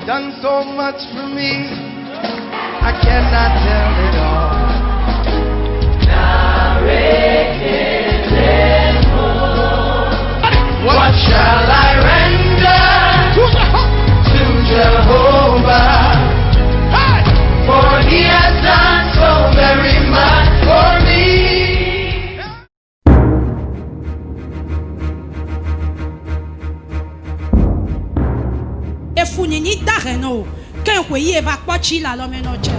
done so much for me, I cannot tell it all. What shall I render to Jehovah? For he has done so very much for me. Efunini dareno, ken kweyi eva kwachi la lo menoche.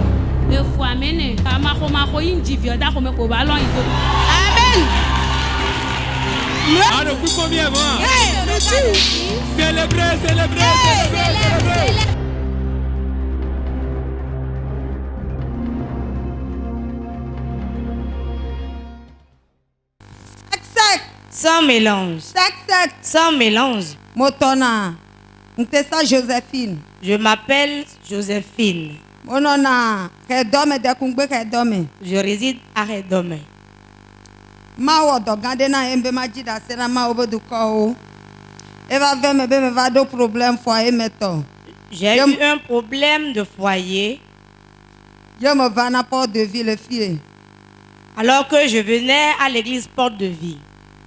Efu amene, amako indivio da ko me ko ba lo ito. Amen. Alors, plus combien moi? Célébrez. Sans mélange. Sans mélange. Motona. Ntesa Joséphine. Je m'appelle Joséphine. Monona. Redome de kungbe redome. Je réside à Redome. Ma wodo gande na embe majida sena ma obodu ko. Eva veme be me va do problème foyer meto. J'ai eu un problème de foyer. Je me va na porte de ville fille. Alors que je venais à l'église Porte de Vie.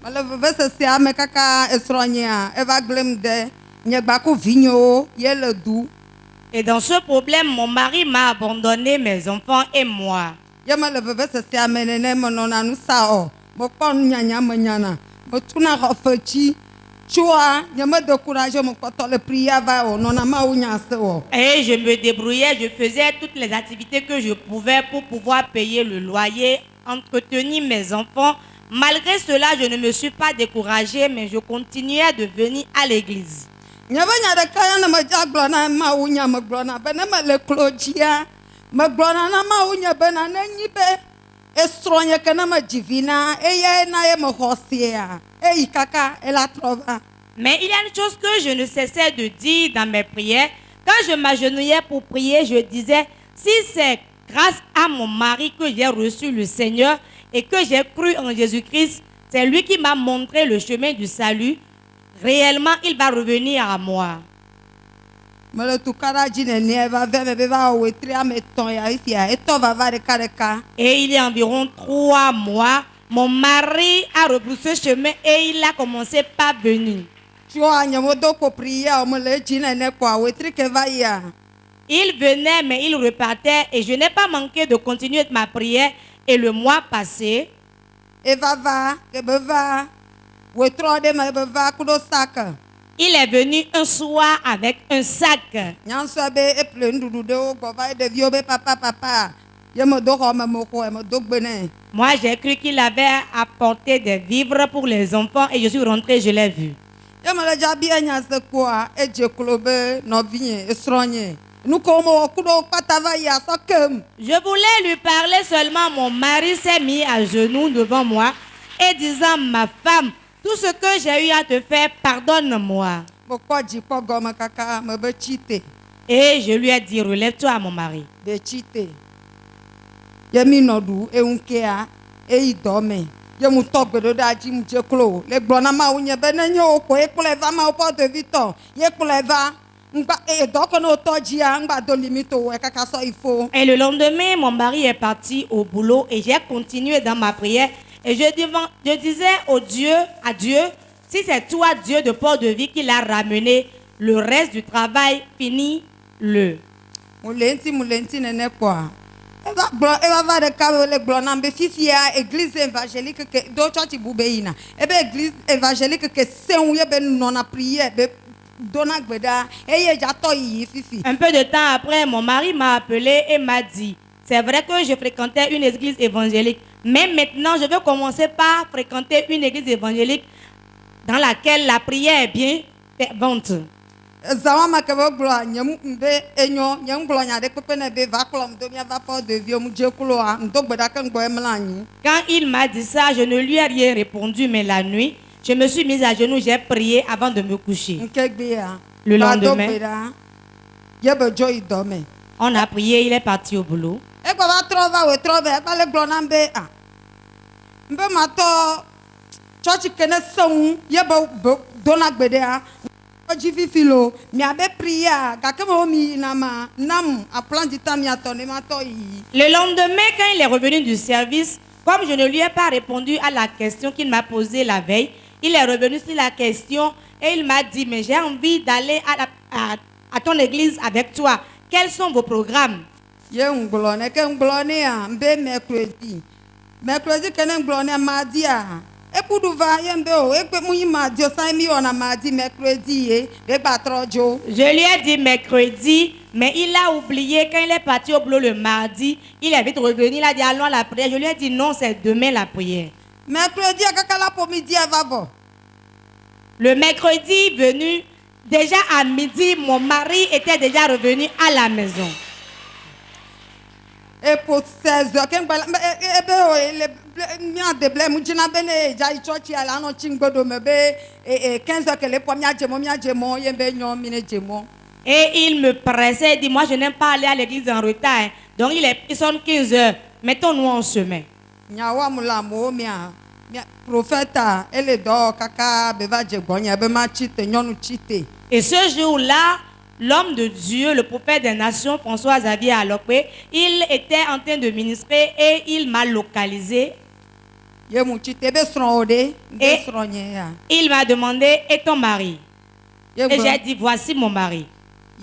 Malve se sia me kaka esronya. Eva glem de nyegbaku vigno yele dou. Et dans ce problème, mon mari m'a abandonné, mes enfants et moi. Je me leve se sia me nene monona nu sao. Mo pon nyanya menyana. Mo tuna refechi. Choa, je me décourage mon koto le prière va o nona ma unya se o. Et je me débrouillais, je faisais toutes les activités que je pouvais pour pouvoir payer le loyer, entretenir mes enfants. Malgré cela, je ne me suis pas découragée, mais je continuais de venir à l'église. Nyabanya de kaya na ma jaglona ma unya ma glona bena ma le clodia. Ma glona na ma unya bena na nyibe. Estronya kana ma divina eye na ye mo hosia. Ei kaka ela trova. Mais il y a une chose que je ne cessais de dire dans mes prières. Quand je m'agenouillais pour prier, je disais, si c'est grâce à mon mari que j'ai reçu le Seigneur et que j'ai cru en Jésus-Christ, c'est lui qui m'a montré le chemin du salut, réellement, il va revenir à moi. Et il y a environ 3 mois, mon mari a repoussé ce chemin et il a commencé par venir. Il venait, mais il repartait et je n'ai pas manqué de continuer ma prière. Et le mois passé, il est venu un soir avec un sac. Moi, j'ai cru qu'il avait apporté des vivres pour les enfants et je suis rentrée, je l'ai vu. Je voulais lui parler seulement, mon mari s'est mis à genoux devant moi et disant, ma femme, tout ce que j'ai eu à te faire, pardonne-moi. Et je lui ai dit, relève-toi, mon mari. Et le lendemain, mon mari est parti au boulot et j'ai continué dans ma prière. Et je disais à Dieu, si c'est toi, Dieu de Port de Vie, qui l'a ramené, le reste du travail, finis-le. Église évangélique que d'autres tu boubeina. Eh bien église évangélique que c'est où il non a prié un peu de temps après, mon mari m'a appelé et m'a dit, c'est vrai que je fréquentais une église évangélique, mais maintenant je veux commencer par fréquenter une église évangélique dans laquelle la prière est bien fervente. Quand il m'a dit ça, je ne lui ai rien répondu, mais la nuit, je me suis mise à genoux, j'ai prié avant de me coucher. Le lendemain, on a prié, il est parti au boulot. Ojivi filo, mi abe priya, kakema omi nama, nam, a plan du temps mi attendait ma toi. Le lendemain, quand il est revenu du service, comme je ne lui ai pas répondu à la question qu'il m'a posée la veille, il est revenu sur la question et il m'a dit, mais j'ai envie d'aller à ton église avec toi. Quels sont vos programmes? Ye ngblone, ke ngblone a, mbe mercredi. Mercredi kene ngblone mardi a. Ekuduva yembe o, ekpe muyi mardi o sa mi ona mardi mercredi e, be batrojo. Je lui ai dit mercredi, mais il a oublié quand il est parti au boulot le mardi. Il est vite revenu, il a dit allons à la prière. Je lui ai dit non, c'est demain la prière. Mercredi a kakala pour midi e va bo. Le mercredi venu, déjà à midi, mon mari était déjà revenu à la maison. Et pour 16 heures, ebe o le mi a de blé mujina bene ja church ala no chingodo mebe 15 heures que le po mi a jemo yembe nyon mi ne jemo. Et il me pressait, il dit moi je n'aime pas aller à l'église en retard. Donc il sonne 15 heures. Mettons-nous en chemin. Nyawa mula mo mi a prophète ele do kaka beva jegonya be ma chite nyonu chite. Et ce jour-là, l'homme de Dieu, le prophète des nations, François Xavier Alokwe, il était en train de ministrer et il m'a localisé. Ye mu chite be sron ode, be sron ya. Il m'a demandé, et ton mari? Ye Et j'ai dit, voici mon mari.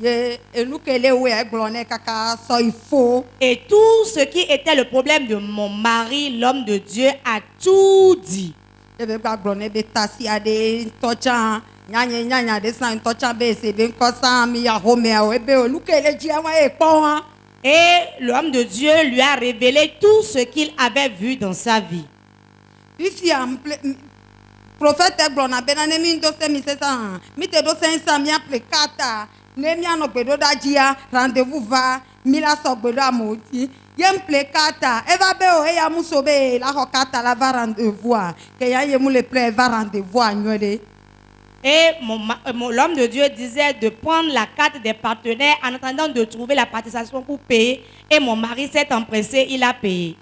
Ye enu kele we glone kaka so il faut. Et tout ce qui était le problème de mon mari, l'homme de Dieu, a tout dit. Ye be glone be tasi ade tocha. Nyanya de san tocha be se be nkosa mi ya home o ebe enu kele ji awon e pon. Et l'homme de Dieu lui a révélé tout ce qu'il avait vu dans sa vie. Ici prophète glona benane mi ndo se mi se sa mi te do se sa mi appelé kata ne mi ano gbedo dajia rendez-vous va mi la so gbedo amoti yem ple kata e va be o e ya muso be la ho kata la va rendez-vous que ya ye mu le ple va rendez-vous anywede. Et l'homme de Dieu disait de prendre la carte des partenaires en attendant de trouver la participation pour payer. Et mon mari s'est empressé, il a payé.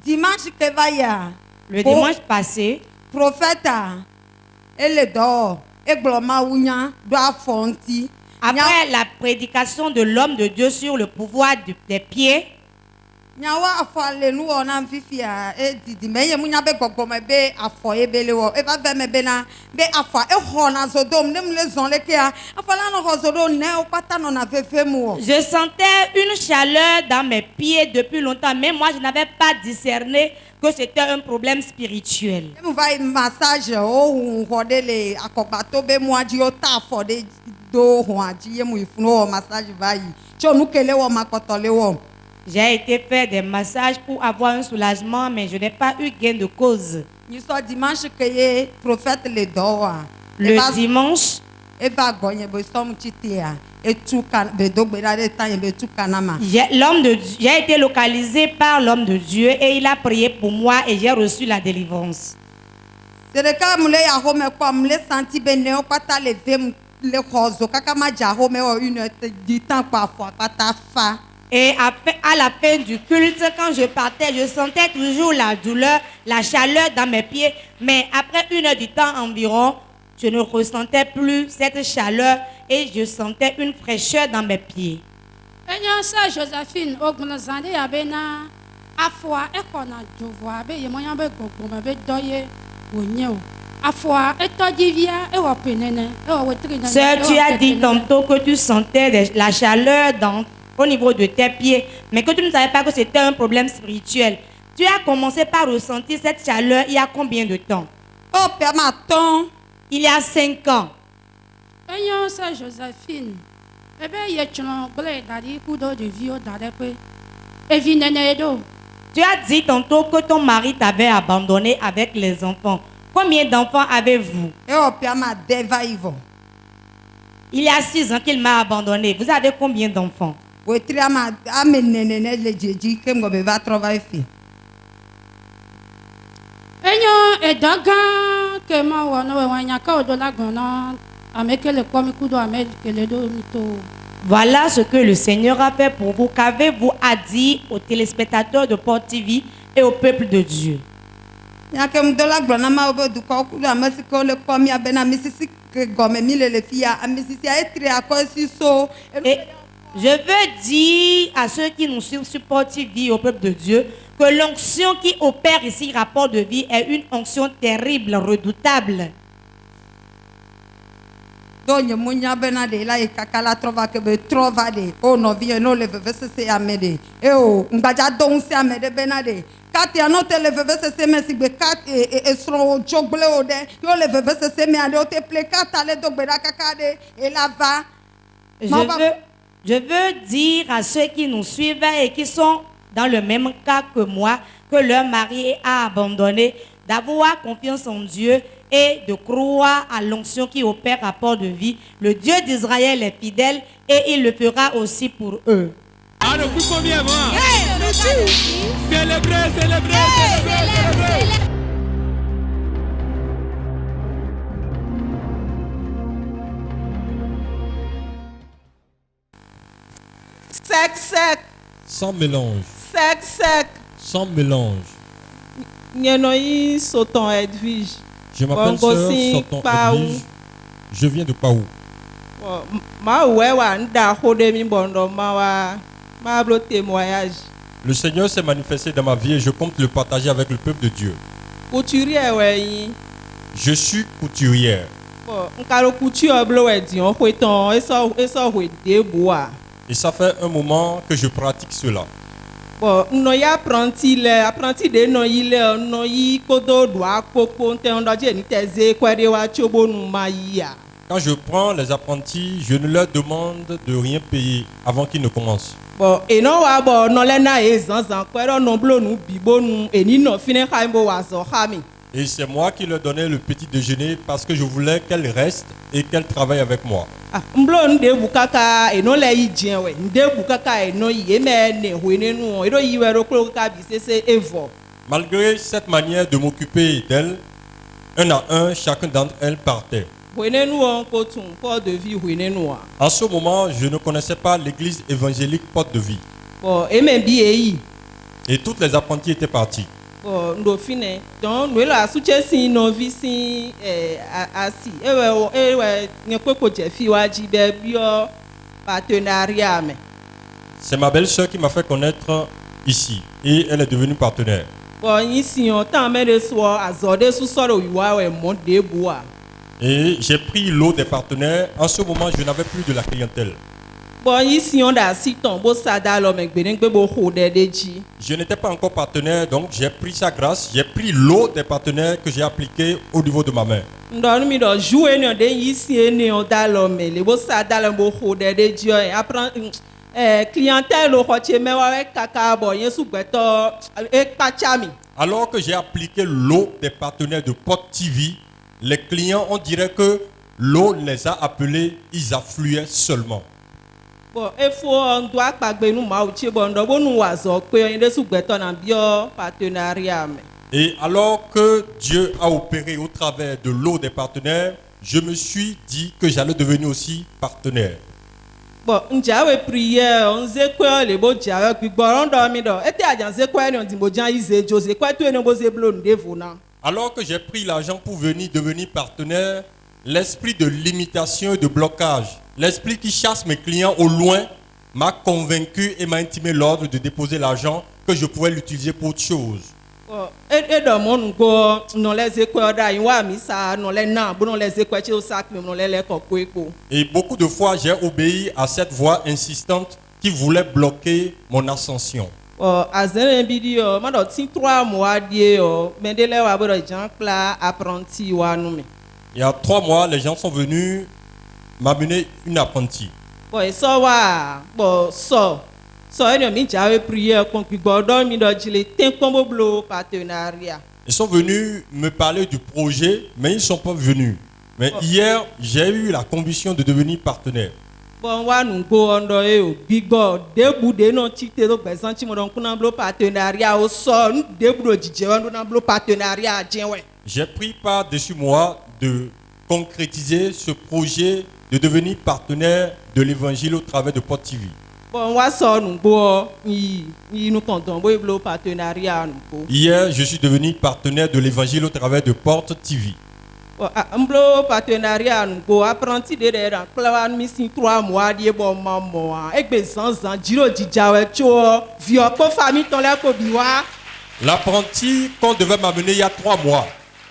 Dimanche que va ya. Le dimanche passé, prophète elle dort et gloma unya do afonti. Après la prédication de l'homme de Dieu sur le pouvoir des pieds, Nyawa afale nu ona mfifia didi meye munya be gogome be afo ebele wo e ba ve me be na be afa e ho na zodom nem le zon le kia afala no ho zodom ne o pata no na fefe mu. Je sentais une chaleur dans mes pieds depuis longtemps, mais moi je n'avais pas discerné que c'était un problème spirituel. Me va massage o hodele akogbato be mu aji o ta afo de do ho aji ye mu ifuno massage vai cho nu kele wo makotole wo. J'ai été faire des massages pour avoir un soulagement, mais je n'ai pas eu gain de cause. Nous sommes dimanche que le prophète le doit. Le dimanche, l'homme de Dieu, j'ai été localisé par l'homme de Dieu et il a prié pour moi et j'ai reçu la délivrance. C'est le cas où je me senti béni, le roseau, Et à la fin du culte, quand je partais, je sentais toujours la douleur, la chaleur dans mes pieds. Mais après 1 heure du temps environ, je ne ressentais plus cette chaleur et je sentais une fraîcheur dans mes pieds. Joséphine, Sœur, tu as dit tantôt que tu sentais la chaleur au niveau de tes pieds, mais que tu ne savais pas que c'était un problème spirituel. Tu as commencé par ressentir cette chaleur il y a combien de temps? Oh, Père Maton. Il y a 5 ans. Joséphine, tu as dit tantôt que ton mari t'avait abandonné avec les enfants. Combien d'enfants avez-vous? Il y a 6 ans qu'il m'a abandonné. Vous avez combien d'enfants? Voilà ce que le Seigneur a fait pour vous. Qu'avez-vous à dire aux téléspectateurs de Port TV et au peuple de Dieu? que gomme mille les filles à Mississi a été à quoi si so. Et je veux dire à ceux qui nous suivent sur Port TV, au peuple de Dieu, que l'onction qui opère ici, rapport de vie, est une onction terrible, redoutable. Donc, munya benade la ikakala trova que be trova de. Oh non, viens non le veve se amede. Eh oh, ngaja don se amede benade. Kat ya no te le veve se me si be kat e sro jogle ode. Yo le veve se me ade o te ple kat ale dog be da kakade et la va. Je veux dire à ceux qui nous suivent et qui sont dans le même cas que moi, que leur mari a abandonné, d'avoir confiance en Dieu et de croire à l'onction qui opère rapport de vie. Le Dieu d'Israël est fidèle et il le fera aussi pour eux. Célébrez. Sec. Sans mélange. Sec. Sans mélange. Nyenoyi Soton Edwige. Je m'appelle Sœur Soton Edwige. Je viens de Paou. Le Seigneur s'est manifesté dans ma vie et je compte le partager avec le peuple de Dieu. Je suis couturière. Et ça fait un moment que je pratique cela. Quand je prends les apprentis, je ne leur demande de rien payer avant qu'ils ne commencent. Et c'est moi qui leur donnais le petit déjeuner parce que je voulais qu'elles restent et qu'elles travaillent avec moi. Malgré cette manière de m'occuper d'elles, un à un, chacun d'entre elles partait. En ce moment, je ne connaissais pas l'église évangélique Porte de Vie. Et toutes les apprentis étaient partis. C'est ma belle-sœur qui m'a fait connaître ici et elle est devenue partenaire. Et j'ai pris l'eau des partenaires. En ce moment, je n'avais plus de la clientèle. Je n'étais pas encore partenaire, donc j'ai pris sa grâce. J'ai pris l'eau des partenaires que j'ai appliquée au niveau de ma main. Alors que j'ai appliqué l'eau des partenaires de Porte TV, les clients, on dirait que l'eau les a appelés, ils affluaient seulement. Et alors que Dieu a opéré au travers de l'eau des partenaires, je me suis dit que j'allais devenir aussi partenaire. Alors que j'ai pris l'argent pour devenir partenaire, l'esprit de limitation et de blocage, l'esprit qui chasse mes clients au loin, m'a convaincu et m'a intimé l'ordre de déposer l'argent que je pouvais l'utiliser pour autre chose. Et beaucoup de fois, j'ai obéi à cette voix insistante qui voulait bloquer mon ascension. Il y a 3 mois, les gens sont venus m'amener une apprentie. Ils sont venus me parler du projet, mais ils ne sont pas venus. Mais hier, j'ai eu la conviction de devenir partenaire. J'ai pris par-dessus moi de concrétiser ce projet de devenir partenaire de l'évangile au travers de Porte TV. Hier, je suis devenu partenaire de l'évangile au travers de Porte TV. Un blo partenariat, nous apprenti de l'air, clavan missing 3 mois, die bon maman, et que sans en giro di jawe cho, vieux pour famille ton la kobiwa. L'apprenti qu'on devait m'amener il y a 3 mois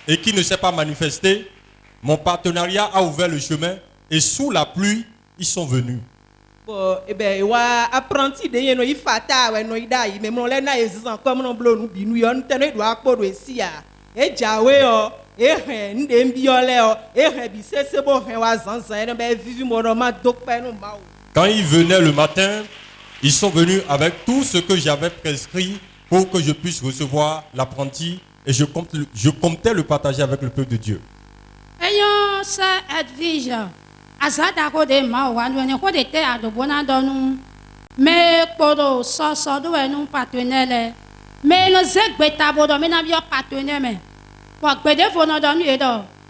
et qui ne s'est pas manifesté, mon partenariat a ouvert le chemin et sous la pluie, ils sont venus. Bon, eh ben, wa apprenti de yeno y fata, ouais, no ida, mais mon lena est comme non blo nous binu, yon tenait doit pour sia. Et jawe, oh. Et quand ils venaient le matin, ils sont venus avec tout ce que j'avais prescrit pour que je puisse recevoir l'apprenti et je comptais le partager avec le peuple de Dieu. Ayant sa Edwige, azada ko de ma wa no ko de te adobona donu. Mais kodo so do enu partenaire. Mais no zegbe tabo do me na bio partenaire me.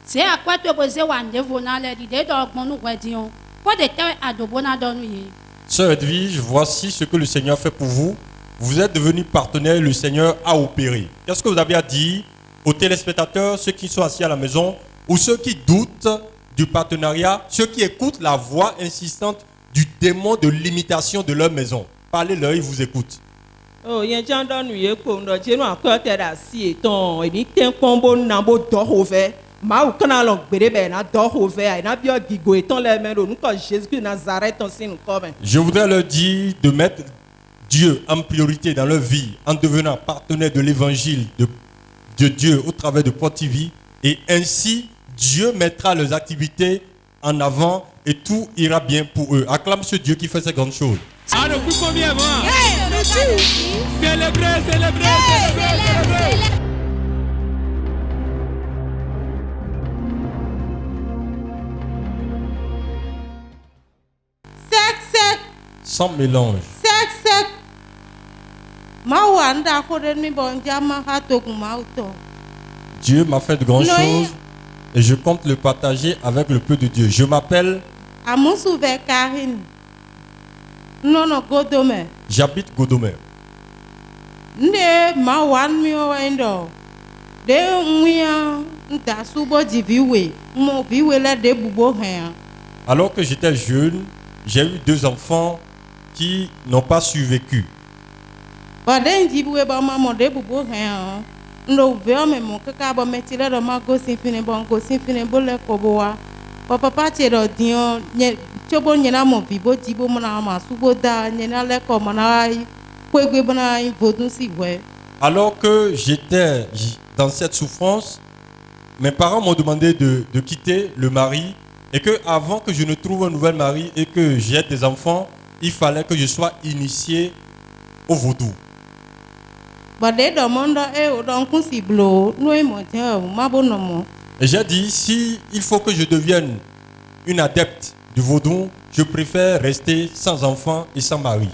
C'est à quoi tu posais one de vos nalets d'idées d'orgmon ou guédion. Quoi de terre à dobona d'ennuyer. Sœur Edwige, voici ce que le Seigneur fait pour vous. Vous êtes devenu partenaire, le Seigneur a opéré. Qu'est-ce que vous avez à dire aux téléspectateurs, ceux qui sont assis à la maison, ou ceux qui doutent du partenariat, ceux qui écoutent la voix insistante du démon de limitation de leur maison? Parlez-leur, ils vous écoutent. Oh, il y a des gens qui ont dit que encore t'es assis et ton et t'es combo n'ambo d'orove. Ma ou quand on bébé ben a d'orove, il n'a bien gigo et ton les mains nous quand Jésus de Nazareth on s'y nous comme. Je voudrais leur dire de mettre Dieu en priorité dans leur vie en devenant partenaire de l'évangile de Dieu au travers de Port TV et ainsi Dieu mettra leurs activités en avant et tout ira bien pour eux. Acclame ce Dieu qui fait ces grandes choses. Ah, le coup combien moi? Célébrez. Sec. Sans mélange. Sec. Mawanda ko de mi bon jama ha to kumauto. Dieu m'a fait de grandes choses et je compte le partager avec le peuple de Dieu. Je m'appelle Amusu Karine. Non, Godome. J'habite Godomé. Ne ma wan mi wendo. De muya nta subo diviwe. Mo viwe la de bubo hen. Alors que j'étais jeune, j'ai eu 2 enfants qui n'ont pas survécu. Bade diviwe ba mama de bubo hen. Ndo ve me mo kaka ba metile do ma go sinfine bon go sinfine bole ko boa. Papa ti do dion chobo nyena mo bibo tibo mona ma subo da nyena le ko mona kwegwe bana vodun si we. Alors que j'étais dans cette souffrance, mes parents m'ont demandé de quitter le mari et que avant que je ne trouve un nouvel mari et que j'ai des enfants, il fallait que je sois initié au vaudou. Et j'ai dit, si il faut que je devienne une adepte du vaudou, je préfère rester sans enfant et sans mari.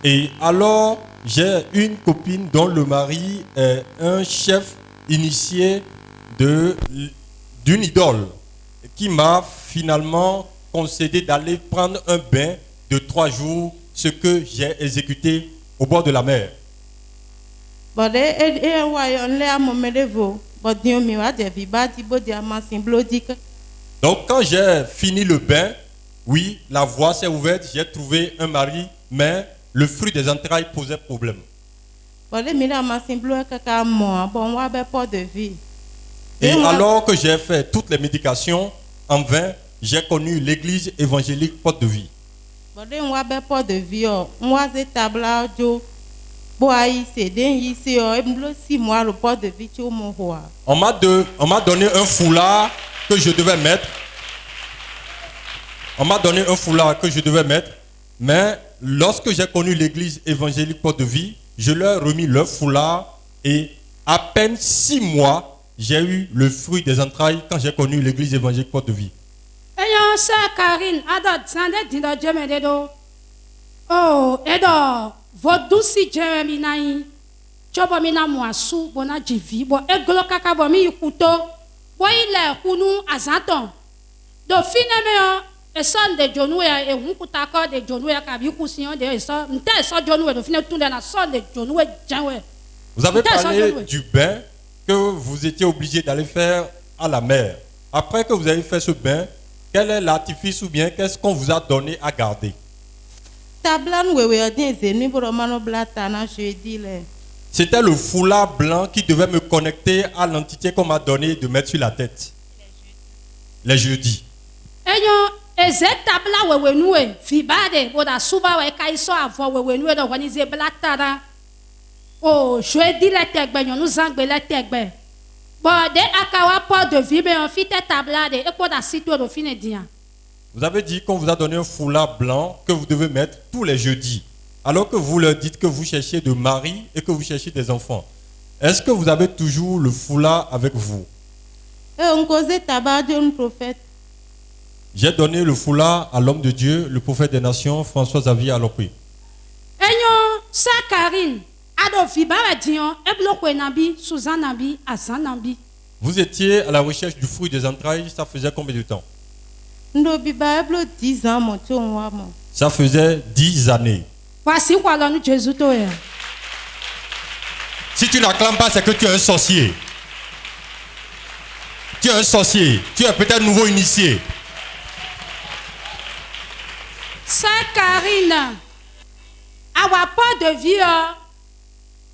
Et alors, j'ai une copine dont le mari est un chef initié d'une idole qui m'a finalement concédé d'aller prendre un bain de 3 jours, ce que j'ai exécuté au bord de la mer. Donc quand j'ai fini le bain, oui, la voie s'est ouverte, j'ai trouvé un mari, mais le fruit des entrailles posait problème. Et alors que j'ai fait toutes les médications, en vain, j'ai connu l'église évangélique Porte de Vie. On m'a donné un foulard que je devais mettre. Mais lorsque j'ai connu l'église évangélique Porte de Vie, je leur ai remis leur foulard et à peine 6 mois, j'ai eu le fruit des entrailles quand j'ai connu l'église évangélique Porte de Vie. Ayant sa Karine, adot sande dindo jeme dedo. Oh, edo, votre douce Jérémie naï. Tchobo mi na moasu, bona jivi, bo eglo kaka bo mi ikuto, bo ile kunu azanton. Do fine me yo, e son de jonou ya, e hunkutako de jonou ya kabi kusiyon de eso, mte eso jonou e do fine tunde na son de jonou e janwe. Vous avez parlé du bain que vous étiez obligé d'aller faire à la mer. Après que vous avez fait ce bain, quel est l'artifice ou bien qu'est-ce qu'on vous a donné à garder? C'était le foulard blanc qui devait me connecter à l'entité qu'on m'a donné de mettre sur la tête. Les jeudis. Oh, jeudi la tegbe, nous angbe la tegbe. Bon, de akawa port de vie, mais on fit tablade et pour la cité de fin de. Vous avez dit qu'on vous a donné un foulard blanc que vous devez mettre tous les jeudis. Alors que vous leur dites que vous cherchez de mari et que vous cherchez des enfants. Est-ce que vous avez toujours le foulard avec vous? J'ai donné le foulard à l'homme de Dieu, le prophète des nations, François Xavier Alopri. Sakarine, vous étiez à la recherche du fruit des entrailles, ça faisait combien de temps? Ça faisait 10 années. Si tu n'acclames pas, c'est que tu es un sorcier. Tu es un sorcier. Tu es peut-être nouveau initié. Sakarine, awa pas de vie,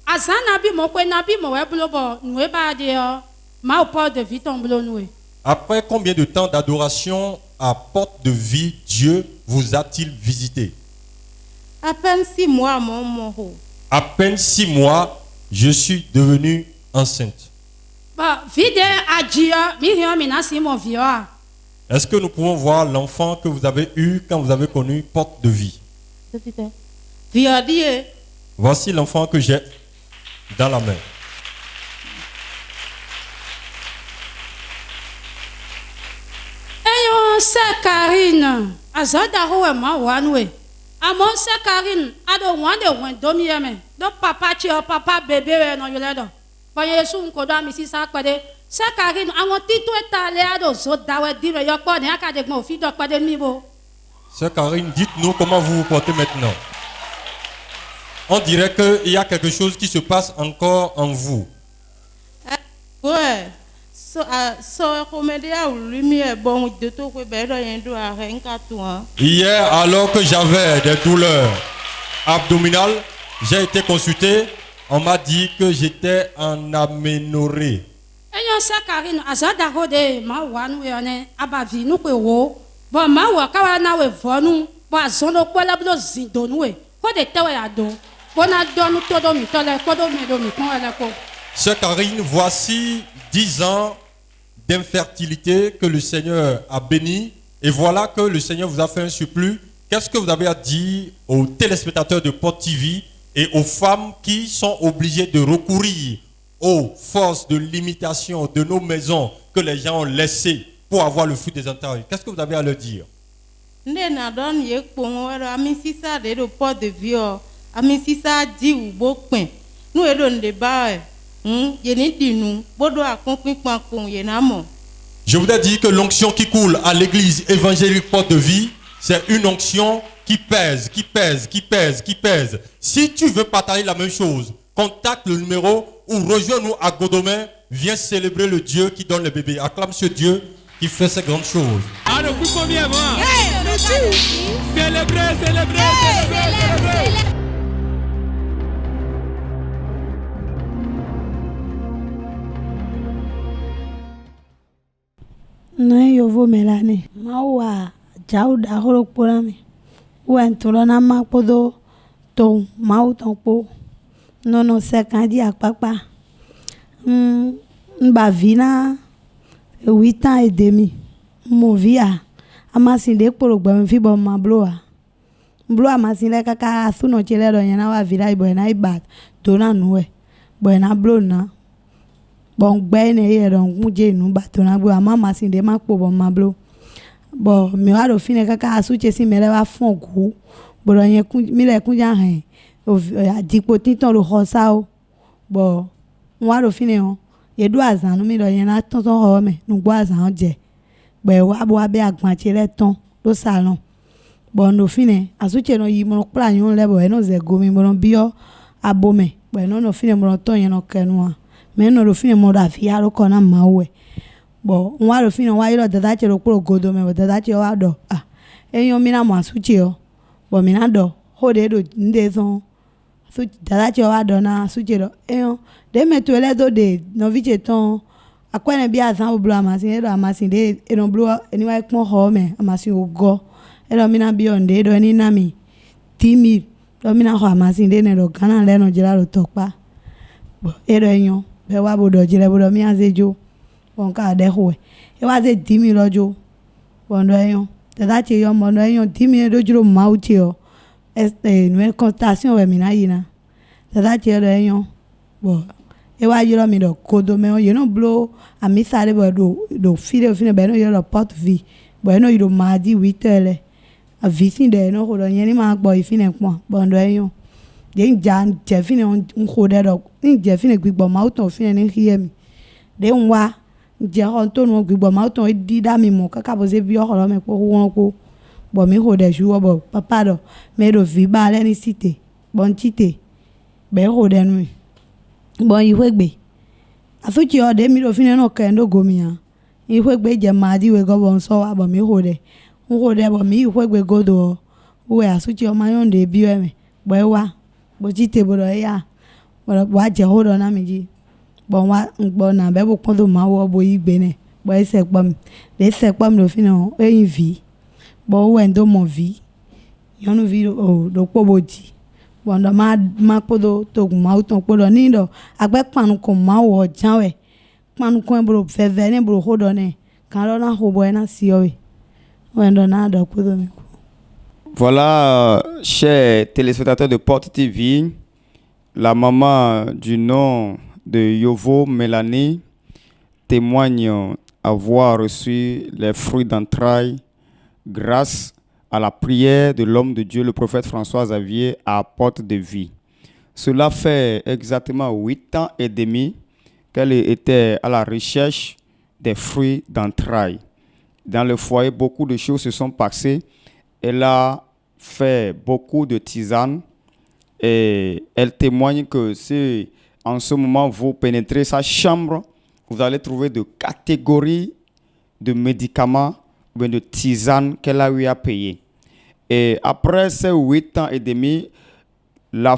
azanabi mo nabi mo weblobo, nous ba de ma pas de vie tomblo nous. Après combien de temps d'adoration à porte de vie Dieu vous a-t-il visité? À peine 6 mois, mon. À peine 6 mois, je suis devenue enceinte. Est-ce que nous pouvons voir l'enfant que vous avez eu quand vous avez connu porte de vie? Voici l'enfant que j'ai dans la main. Sakarine, azadaho e ma wanwe. Amon Sakarine, ado wande wen domi yeme. Do papa chi o papa bébé we no yoledo. Ba Yesu nkodo amisi sakpade. Sakarine, awon titu etale ado zo dawe dire yokpo ne akade gbon fi do pade mi bo. Sakarine, dites-nous comment vous vous portez maintenant. On dirait qu'il y a quelque chose qui se passe encore en vous. Ouais. Hier, alors que j'avais des douleurs abdominales, j'ai été consulté. On m'a dit que j'étais en aménorrhée. Sœur Karine, voici 10 ans d'infertilité que le Seigneur a béni. Et voilà que le Seigneur vous a fait un surplus. Qu'est-ce que vous avez à dire aux téléspectateurs de Port TV et aux femmes qui sont obligées de recourir aux forces de limitation de nos maisons que les gens ont laissées pour avoir le fruit des entrailles? Qu'est-ce que vous avez à leur dire? Je voudrais dire que l'onction qui coule à l'église évangélique Porte de Vie, c'est une onction qui pèse, qui pèse, qui pèse, qui pèse. Si tu veux partager la même chose, contacte le numéro ou rejoins-nous à Godomé. Viens célébrer le Dieu qui donne le bébé. Acclame ce Dieu qui fait ces grandes choses. Célébrez, célébrez. Na yovo melane mawa jauda horo porame wen tolona mapodo to mau tonpo nono sekandi akpakpa mbavina 8 ans et demi movia amasinde porogba mfibo mabloa mbloa masinde kaka asuno cheledo yana wa vira ibo na ibat dona nuwe bo na blona bon gbene ye don muje nu batona gbo mama sin de makpo bon mablo bo mi wa do fine kaka asuche si mere wa fon ku bo yen mi le kun ja hen adipo titan lo hosa o Bon, moi le fini ye do azan no mi do yen na ton ho me no gbo azan je. Bo wa bo abe agbanche le ton do salon. Bon no fini asuche no yi mo kla yun le bo e no ze go mi mo bio abome. Bo no fini mo ton yen no kenu. Me no do fini mo da fi aro ko na mawe. Bo wa do fini wa yo dada che ro kuro godo me bo dada che wa do. Ah. Eyan mi na mo asuche o. Bo mi na do ho de do nde son. So dada che wa do na asuche do. Eyan de me to le do de no vi che ton akwene bi azan o blo amasin do amasin de e no blo eni wa pon ho me amasin o go. E do mi na bi on de do eni na mi timi do mi na ho amasin de ne do kana le no jira lo topa. Bo e do eyan be wa bo do jire bo do mi azejo. Bon ka de ho e wa ze timi lojo. Bon do eyan dada che yo mo do eyan timi do jiro ma uti o. No constatation we mi na yina. Dada che do eyan bo e wa yoro mi do kodo me you no blow ami sare bo do fide fine be no yoro pot vi bo no yoro madi witele a visin de no hodo yen ni ma gbo ifine pon bondo eyan de nja je fine on hode do ni je fine gbigbo ma o ton fine ni hie mi de nwa je on to no gbigbo ma o ton di da mi mo kaka bo se bi o horo me po won ko bo mi hode ju bo papa do me do vi ba le ni cité bon cité be hode nu bon ihwegbe asuchi o de mi do fine no kendo gomia ihwegbe je madi we go bon so wa bo mi hode bo mi ihwegbe godo we asuchi o mayon de bi we bo wa bo jite bo do ya bo wa je hodo na mi ji bon wa ngbo na be bo pon do ma wo bo igbe ne bo ese pam do fine o eyin vi bo we ndo mo vi yonu vi o do po boji wanda ma podo to ma uton podo ni do agbe panu ko ma wo janwe panu ko bro feve ne bro hodo ne kan lo na hobo na si o we wanda na do podo mi. Voilà, chers téléspectateurs de Porte TV, la maman du nom de Yovo Mélanie témoigne avoir reçu les fruits d'entrailles grâce à la prière de l'homme de Dieu, le prophète François Xavier, à Porte de Vie. Cela fait exactement 8 ans et demi qu'elle était à la recherche des fruits d'entrailles. Dans le foyer, beaucoup de choses se sont passées. Elle a fait beaucoup de tisanes et elle témoigne que si en ce moment vous pénétrez sa chambre, vous allez trouver de catégories de médicaments ou de tisanes qu'elle a eu à payer. Et après ces 8 ans et demi, la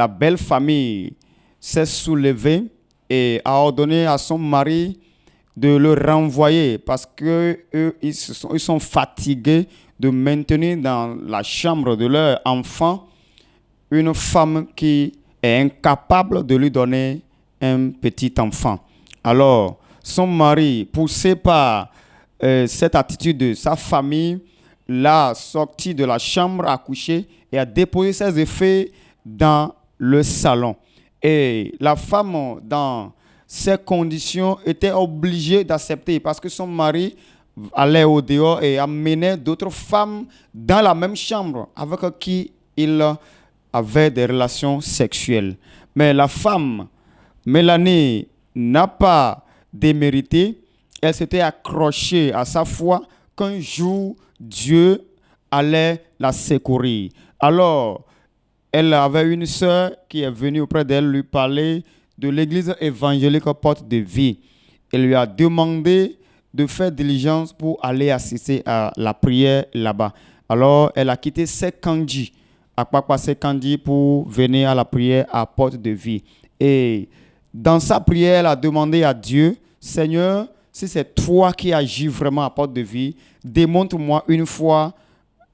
belle famille s'est soulevée et a ordonné à son mari de le renvoyer parce qu'ils sont fatigués de maintenir dans la chambre de leur enfant une femme qui est incapable de lui donner un petit enfant. Alors, son mari, poussé par cette attitude de sa famille, l'a sorti de la chambre à coucher et a déposé ses effets dans le salon. Et la femme, dans ces conditions, était obligée d'accepter parce que son mari allait au dehors et amenait d'autres femmes dans la même chambre avec qui il avait des relations sexuelles. Mais la femme, Mélanie, n'a pas démérité. Elle s'était accrochée à sa foi qu'un jour, Dieu allait la secourir. Alors, elle avait une sœur qui est venue auprès d'elle lui parler de l'église évangélique Porte de Vie. Elle lui a demandé de faire diligence pour aller assister à la prière là-bas. Alors, elle a quitté Sekandi, Akpakpa Sekandi, pour venir à la prière à Porte de Vie. Et dans sa prière, elle a demandé à Dieu, Seigneur, si c'est toi qui agis vraiment à Porte de Vie, démontre-moi une fois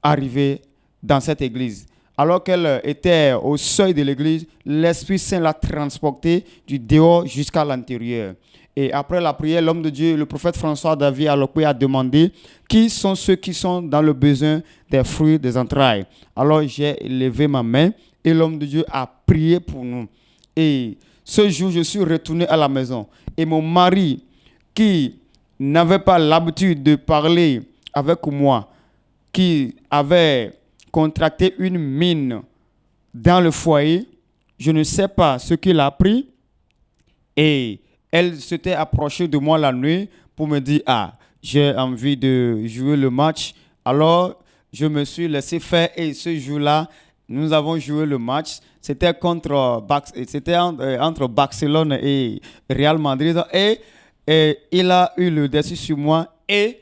arrivée dans cette église. Alors qu'elle était au seuil de l'église, l'Esprit Saint l'a transportée du dehors jusqu'à l'intérieur. Et après la prière, l'homme de Dieu, le prophète François Xavier a demandé qui sont ceux qui sont dans le besoin des fruits des entrailles. Alors j'ai levé ma main et l'homme de Dieu a prié pour nous. Et ce jour, je suis retourné à la maison. Et mon mari, qui n'avait pas l'habitude de parler avec moi, qui avait contracté une mine dans le foyer, je ne sais pas ce qu'il a pris. Et elle s'était approchée de moi la nuit pour me dire, ah, j'ai envie de jouer le match. Alors, je me suis laissé faire et ce jour-là, nous avons joué le match. C'était entre Barcelone et Real Madrid. Et il a eu le dessus sur moi. Et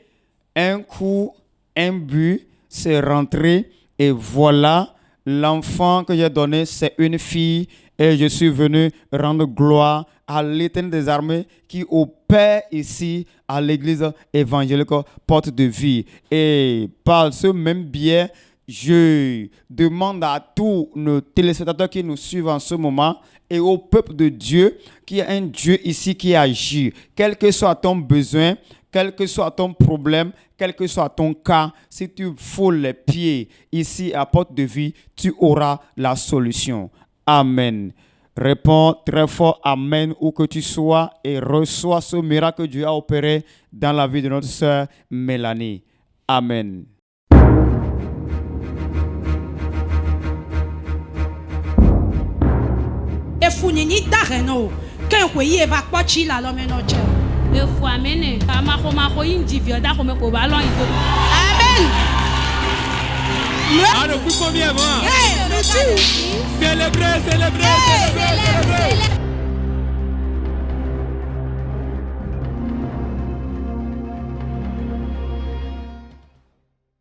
un coup, un but, c'est rentré. Et voilà, l'enfant que j'ai donné, c'est une fille. Et je suis venu rendre gloire à l'Éternel des armées qui opère ici à l'église évangélique Porte de Vie. Et par ce même biais, je demande à tous nos téléspectateurs qui nous suivent en ce moment et au peuple de Dieu, qu'il y a un Dieu ici qui agit. Quel que soit ton besoin, quel que soit ton problème, quel que soit ton cas, si tu foules les pieds ici à Porte de Vie, tu auras la solution. Amen. Réponds très fort Amen où que tu sois et reçois ce miracle que Dieu a opéré dans la vie de notre sœur Mélanie. Amen. Efunini dareno, quand vous y va pas chila l'homme noche. Me faut amener. Amako indivio da ko me ko ballon iko. Amen. Ah, depuis combien de mois? Célébrez.